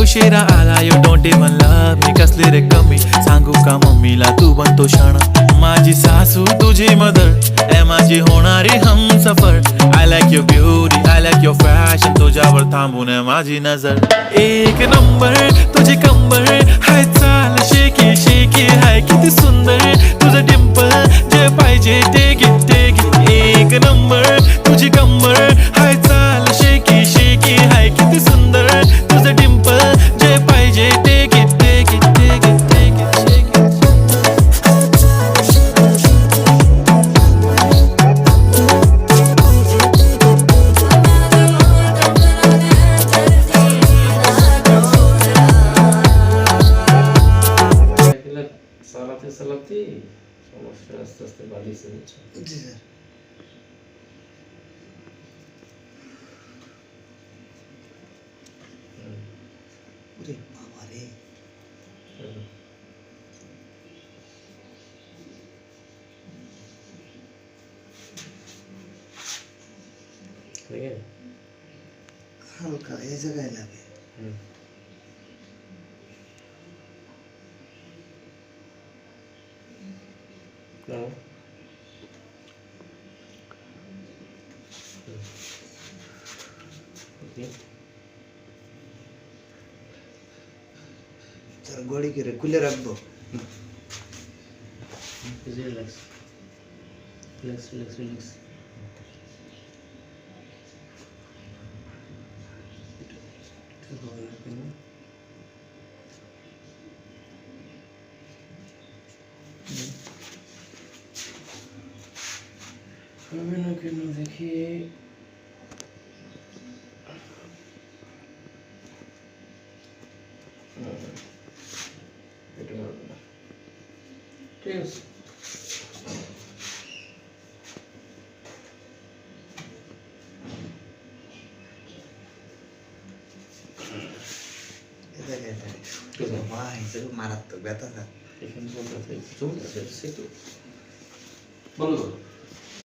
उशिरा आला you don't even love me कसली रे कमी सांगू का मम्मीला तू बनतो शाणा माझी सासू तुझी मदर ए माझी होणारी Humsafar I like your beauty I like your fashion तुझ्यावर थांबून आहे माझी नजर एक नंबर तुझी कंबर हाय चाल शेकी शेकी हाय किती सुंदर तुझं डिंपल जे पाहिजे टेक इट एक नंबर तुझी कंबर हाय चाल शेकी शेकी हाय किती सुंदर तुझं डिंपल जे पाहिजे टेक इट চালাতে সমস্যা আস্তে আস্তে বাড়িয়েছে জি স্যার ওরে বাবা রে ঠিক আছে হালকা এই জায়গায় লাগে No. Okay. सर गोड़ी के खुले रख दो रिलैक्स रिलैक्स रिलैक्स रिलैक्स देखिए ठीक है মারাত্মক ব্যথা না এখানে বলতে আছে বন্ধ